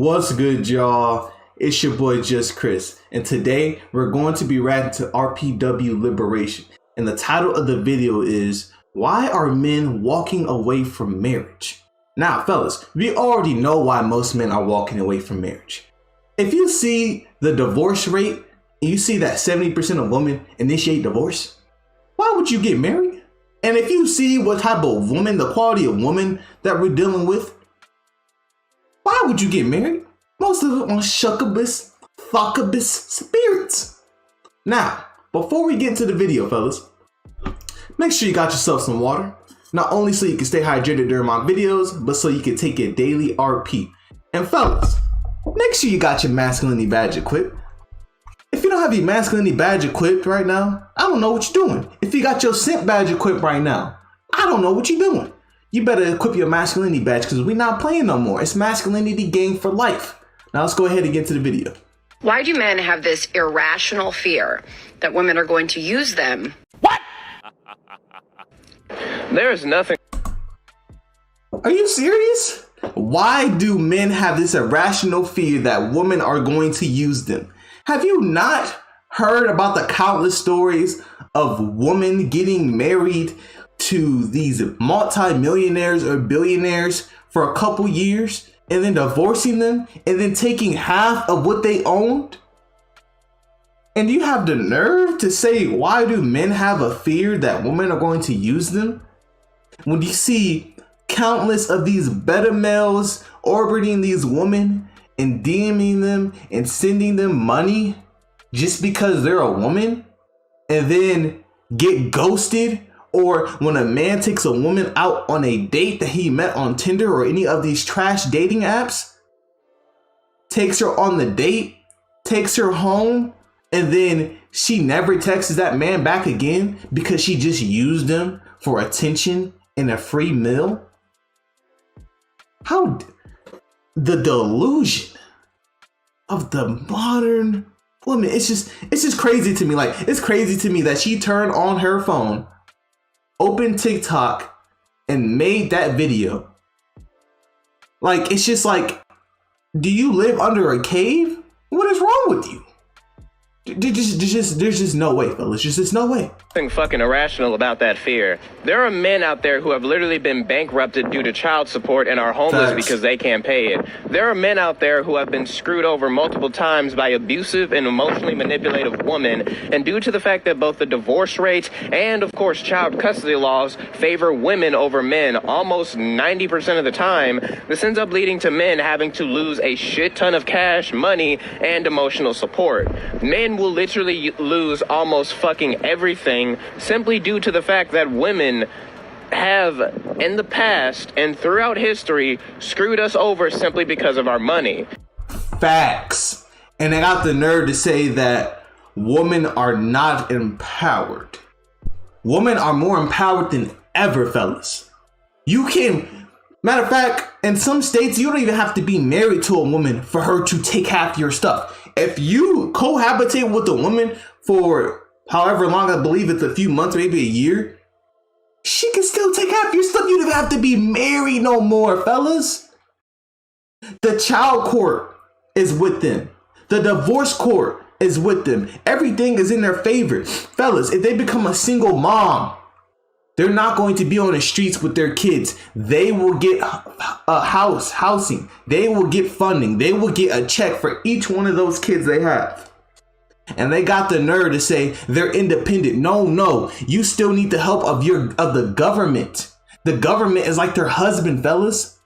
What's good, y'all? It's your boy Just Chris, and today we're going to be reacting to RPW Liberation. And the title of the video is, Why Are Men Walking Away from Marriage? Now, fellas, we already know why most men are walking away from marriage. If you see the divorce rate, and you see that 70% of women initiate divorce, why would you get married? And if you see what type of woman, the quality of woman that we're dealing with, why would you get married? Most of them are shuckabus, fuckabus spirits. Now, before we get into the video, fellas, make sure you got yourself some water. Not only so you can stay hydrated during my videos, but so you can take your daily RP. And fellas, make sure you got your masculinity badge equipped. If you don't have your masculinity badge equipped right now, I don't know what you're doing. If you got your simp badge equipped right now, I don't know what you're doing. You better equip your masculinity badge because we're not playing no more. It's masculinity game for life. Now let's go ahead and get to the video. Why do men have this irrational fear that women are going to use them? What? There is nothing. Are you serious? Why do men have this irrational fear that women are going to use them? Have you not heard about the countless stories of women getting married to these multi-millionaires or billionaires for a couple years and then divorcing them and then taking half of what they owned? And you have the nerve to say, why do men have a fear that women are going to use them? When you see countless of these beta males orbiting these women and DMing them and sending them money just because they're a woman, and then get ghosted, or when a man takes a woman out on a date that he met on Tinder or any of these trash dating apps, takes her on the date, takes her home, and then she never texts that man back again because she just used him for attention and a free meal? How the delusion of the modern woman, it's just crazy to me. Like, it's crazy to me that she turned on her phone, opened TikTok, and made that video. Like, it's just like, do you live under a cave? What is wrong with you? There's just no way, fellas. Just no way. Something fucking irrational about that fear. There are men out there who have literally been bankrupted due to child support and are homeless because they can't pay it. There are men out there who have been screwed over multiple times by abusive and emotionally manipulative women, and due to the fact that both the divorce rate and, of course, child custody laws favor women over men almost 90% of the time, this ends up leading to men having to lose a shit ton of cash, money, and emotional support. Men will literally lose almost fucking everything simply due to the fact that women have in the past and throughout history screwed us over simply because of our money. Facts. And they got the nerve to say that women are not empowered. Women are more empowered than ever, fellas. You can, matter of fact, in some states, you don't even have to be married to a woman for her to take half your stuff. If you cohabitate with a woman for however long, I believe it's a few months, maybe a year, she can still take half your stuff. You don't have to be married no more, fellas. The child court is with them. The divorce court is with them. Everything is in their favor. Fellas, if they become a single mom, they're not going to be on the streets with their kids. They will get a housing. They will get funding. They will get a check for each one of those kids they have. And they got the nerve to say they're independent. No, you still need the help of the government. The government is like their husband, fellas.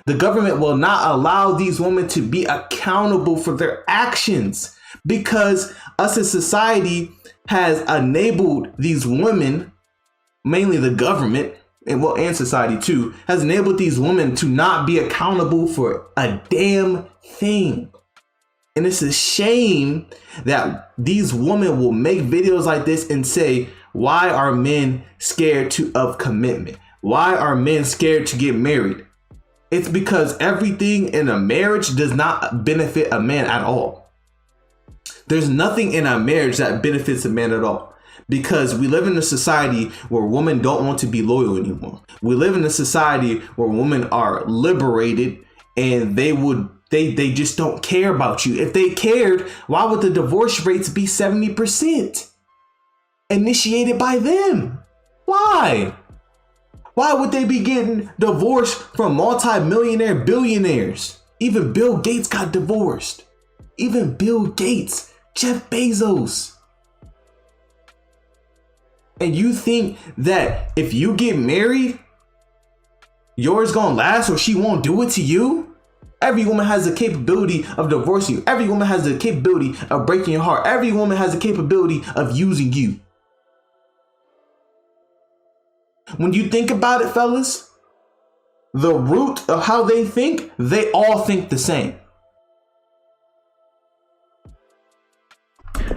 The government will not allow these women to be accountable for their actions because us as society has enabled these women, mainly the government, and society too, has enabled these women to not be accountable for a damn thing. And it's a shame that these women will make videos like this and say, why are men scared of commitment? Why are men scared to get married? It's because everything in a marriage does not benefit a man at all. There's nothing in a marriage that benefits a man at all. Because we live in a society where women don't want to be loyal anymore. We live in a society where women are liberated and they would They just don't care about you. If they cared, why would the divorce rates be 70%? Initiated by them. Why? Why would they be getting divorced from multi-millionaire billionaires? Even Bill Gates got divorced. Even Bill Gates, Jeff Bezos. And you think that if you get married, yours gonna last or she won't do it to you? Every woman has the capability of divorcing you. Every woman has the capability of breaking your heart. Every woman has the capability of using you. When you think about it, fellas, the root of how they think, they all think the same.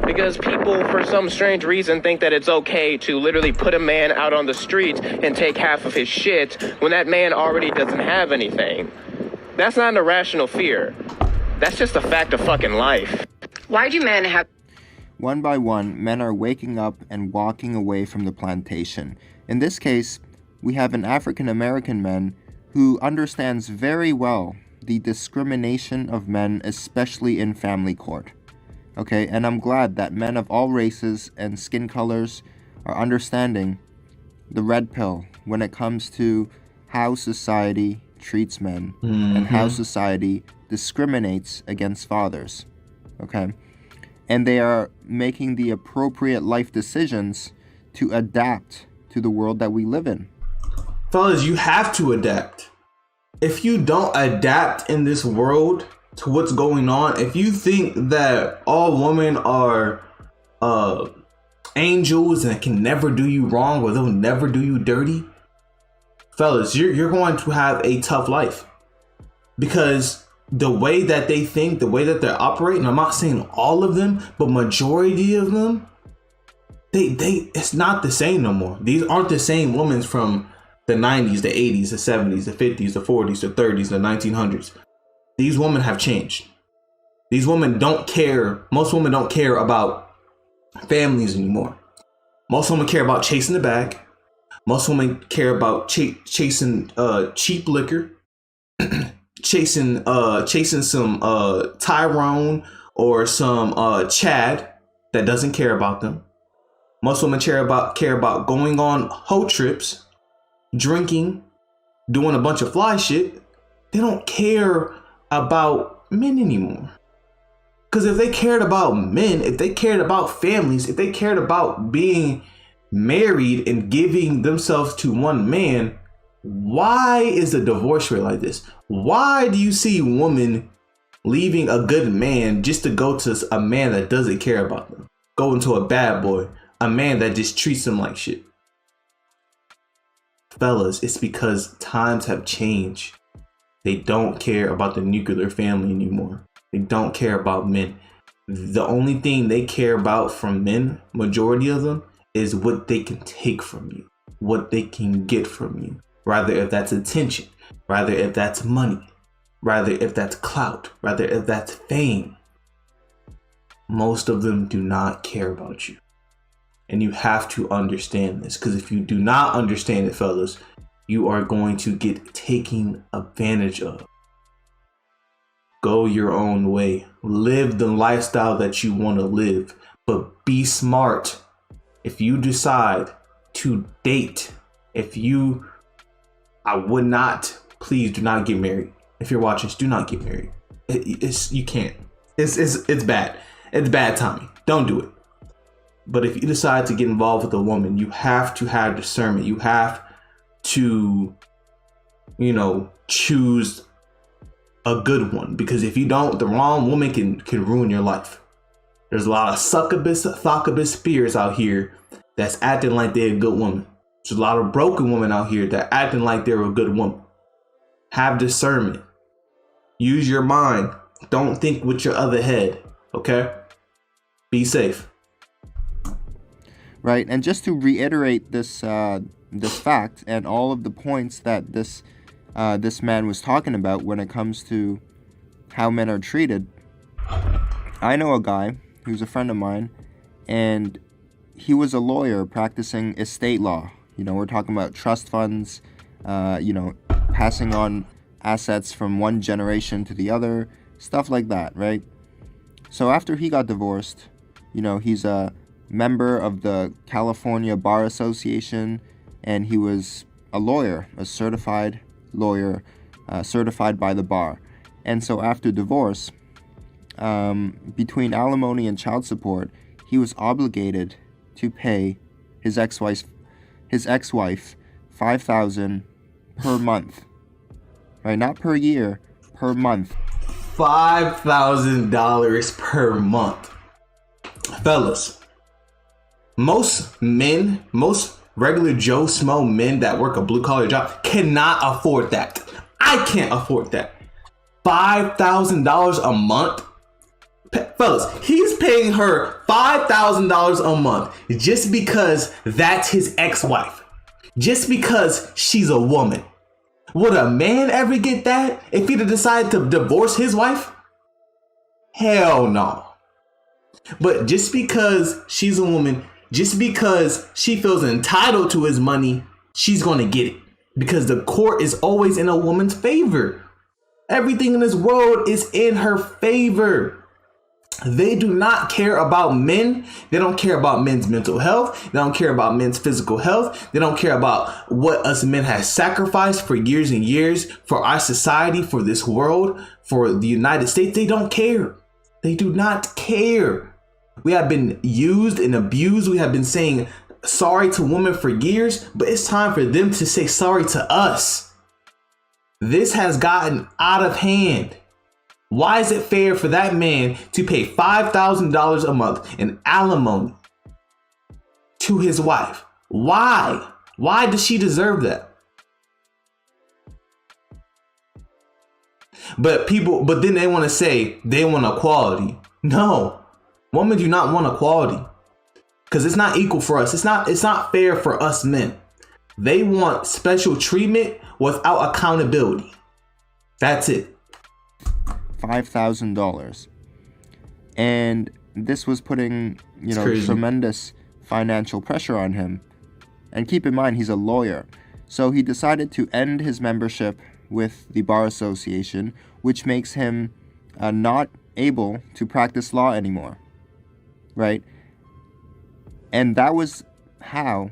Because people, for some strange reason, think that it's okay to literally put a man out on the streets and take half of his shit when that man already doesn't have anything. That's not an irrational fear. That's just a fact of fucking life. Why do men have... One by one, men are waking up and walking away from the plantation. In this case, we have an African American man who understands very well the discrimination of men, especially in family court. Okay, and I'm glad that men of all races and skin colors are understanding the red pill when it comes to how society treats men and how society discriminates against fathers. Okay, and they are making the appropriate life decisions to adapt to the world that we live in. Fellas, you have to adapt. If you don't adapt in this world to what's going on, if you think that all women are angels and can never do you wrong or they'll never do you dirty, fellas, you're going to have a tough life. Because the way that they think, the way that they're operating, I'm not saying all of them, but majority of them, it's not the same no more. These aren't the same women from the 90s, the 80s, the 70s, the 50s, the 40s, the 30s, the 1900s. These women have changed. These women don't care. Most women don't care about families anymore. Most women care about chasing the bag. Most women care about chasing cheap liquor, chasing some Tyrone or some Chad that doesn't care about them. Most women care about going on hoe trips, drinking, doing a bunch of fly shit. They don't care about men anymore. Because if they cared about men, if they cared about families, if they cared about being married and giving themselves to one man, why is the divorce rate like this? Why do you see women leaving a good man just to go to a man that doesn't care about them? Go into a bad boy, a man that just treats them like shit. Fellas, it's because times have changed. They don't care about the nuclear family anymore. They don't care about men. The only thing they care about from men, majority of them, is what they can take from you, what they can get from you. Rather if that's attention, rather if that's money, rather if that's clout, rather if that's fame. Most of them do not care about you. And you have to understand this, because if you do not understand it, fellas, you are going to get taken advantage of. Go your own way. Live the lifestyle that you want to live, but be smart. If you decide to date, I would not, please do not get married. If you're watching this, do not get married. You can't. It's bad. It's bad timing. Don't do it. But if you decide to get involved with a woman, you have to have discernment. You have to, choose a good one. Because if you don't, the wrong woman can ruin your life. There's a lot of succubus spirits out here that's acting like they're a good woman. There's a lot of broken women out here that acting like they're a good woman. Have discernment. Use your mind. Don't think with your other head. Okay? Be safe. Right, and just to reiterate this fact and all of the points that this man was talking about when it comes to how men are treated, I know a guy who's a friend of mine, and he was a lawyer practicing estate law. We're talking about trust funds, passing on assets from one generation to the other, stuff like that, right? So after he got divorced, he's a member of the California Bar Association, and he was a lawyer, a certified lawyer, certified by the bar. And so after divorce, between alimony and child support, he was obligated to pay his ex-wife $5,000 per month, right? Not per year, per month. $5,000 per month. Fellas, most regular Joe Smo men that work a blue collar job cannot afford that. I can't afford that. $5,000 a month? Fellas, he's paying her $5,000 a month just because that's his ex-wife. Just because she's a woman. Would a man ever get that if he'd decided to divorce his wife? Hell no. But just because she's a woman, just because she feels entitled to his money, she's going to get it. Because the court is always in a woman's favor. Everything in this world is in her favor. They do not care about men. They don't care about men's mental health. They don't care about men's physical health. They don't care about what us men have sacrificed for years and years for our society, for this world, for the United States. They don't care. They do not care. We have been used and abused. We have been saying sorry to women for years, but it's time for them to say sorry to us. This has gotten out of hand. Why is it fair for that man to pay $5,000 a month in alimony to his wife? Why? Why does she deserve that? But then they want to say they want equality. No, women do not want equality because it's not equal for us. It's not fair for us men. They want special treatment without accountability. That's it. $5,000. And this was putting, tremendous financial pressure on him. And keep in mind, he's a lawyer. So he decided to end his membership with the Bar Association, which makes him not able to practice law anymore. Right? And that was how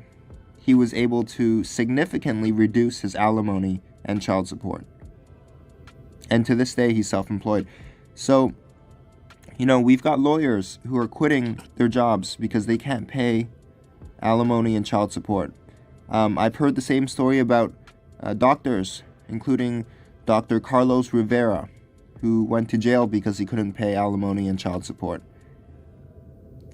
he was able to significantly reduce his alimony and child support. And to this day, he's self-employed. So, we've got lawyers who are quitting their jobs because they can't pay alimony and child support. I've heard the same story about doctors, including Dr. Carlos Rivera, who went to jail because he couldn't pay alimony and child support.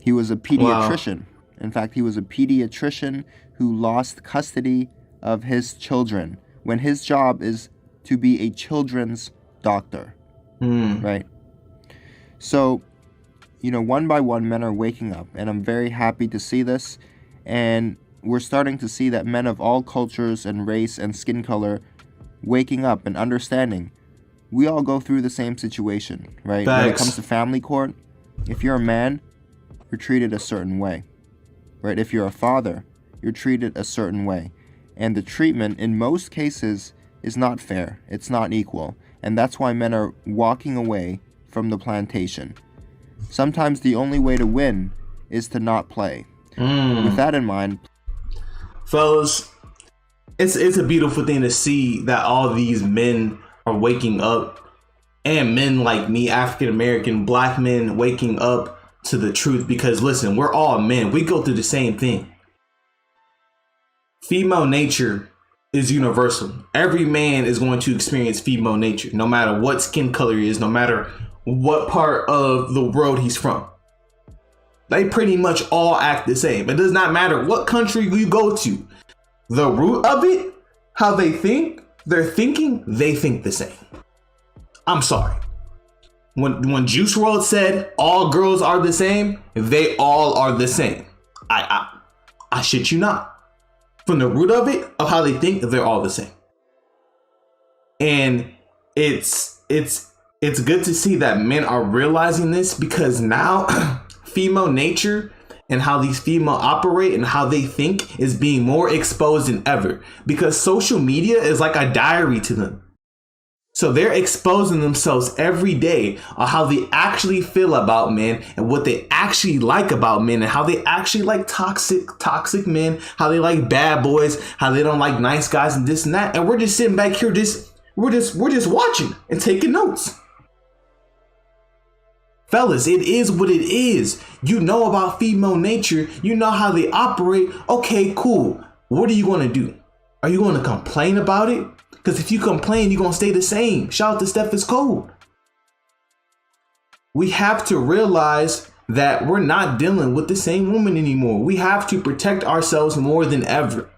He was a pediatrician. Wow. In fact, he was a pediatrician who lost custody of his children when his job is to be a children's doctor, right? So, one by one, men are waking up, and I'm very happy to see this. And we're starting to see that men of all cultures and race and skin color waking up and understanding we all go through the same situation, right? Thanks. When it comes to family court, if you're a man, you're treated a certain way, right? If you're a father, you're treated a certain way. And the treatment, in most cases, is not fair. It's not equal. And that's why men are walking away from the plantation. Sometimes the only way to win is to not play. With that in mind, fellas, it's a beautiful thing to see that all these men are waking up, and men like me, African American, black men, waking up to the truth. Because listen, we're all men. We go through the same thing. Female nature is universal. Every man is going to experience female nature, no matter what skin color he is, no matter what part of the world he's from. They pretty much all act the same. It does not matter what country you go to. The root of it, how they think, they think the same. I'm sorry. When Juice WRLD said all girls are the same, they all are the same. I shit you not. From the root of it, of how they think, they're all the same. And it's good to see that men are realizing this, because now female nature and how these female operate and how they think is being more exposed than ever, because social media is like a diary to them. So they're exposing themselves every day on how they actually feel about men and what they actually like about men and how they actually like toxic men, how they like bad boys, how they don't like nice guys and this and that. And we're just sitting back here, we're just watching and taking notes. Fellas, it is what it is. You know about female nature. You know how they operate. Okay, cool. What are you going to do? Are you going to complain about it? Because if you complain, you're going to stay the same. Shout out to Steph is cold. We have to realize that we're not dealing with the same woman anymore. We have to protect ourselves more than ever.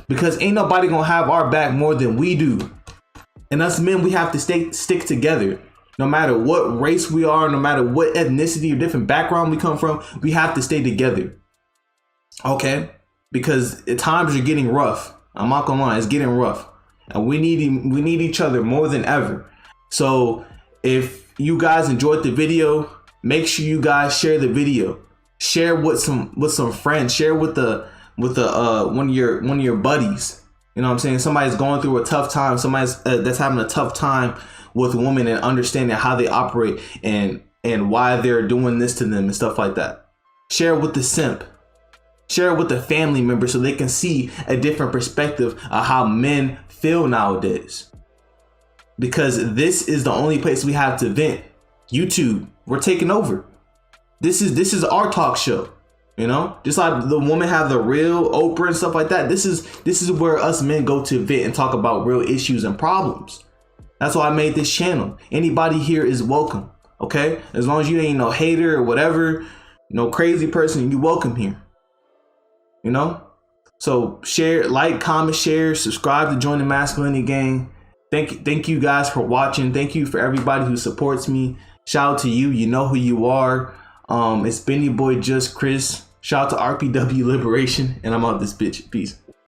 Because ain't nobody going to have our back more than we do. And us men, we have to stick together. No matter what race we are, no matter what ethnicity or different background we come from, we have to stay together. Okay? Because at times are getting rough. I'm not gonna lie, it's getting rough. And we need each other more than ever. So if you guys enjoyed the video, make sure you guys share the video. Share with some friends. Share with one of your buddies. You know what I'm saying? Somebody's going through a tough time. Somebody's that's having a tough time with women and understanding how they operate and why they're doing this to them and stuff like that. Share with the simp. Share with the family member so they can see a different perspective of how men feel nowadays. Because this is the only place we have to vent. YouTube, we're taking over. This is our talk show. You know, just like the women have the real Oprah and stuff like that. This is where us men go to vent and talk about real issues and problems. That's why I made this channel. Anybody here is welcome. Okay, as long as you ain't no hater or whatever, no crazy person, you welcome here. You know, so share, like, comment, share, subscribe to Join the Masculinity Gang. Thank you guys for watching. Thank you for everybody who supports me. Shout out to you. You know who you are. It's been your boy Just Chris. Shout out to RPW Liberation, and I'm out this bitch. Peace.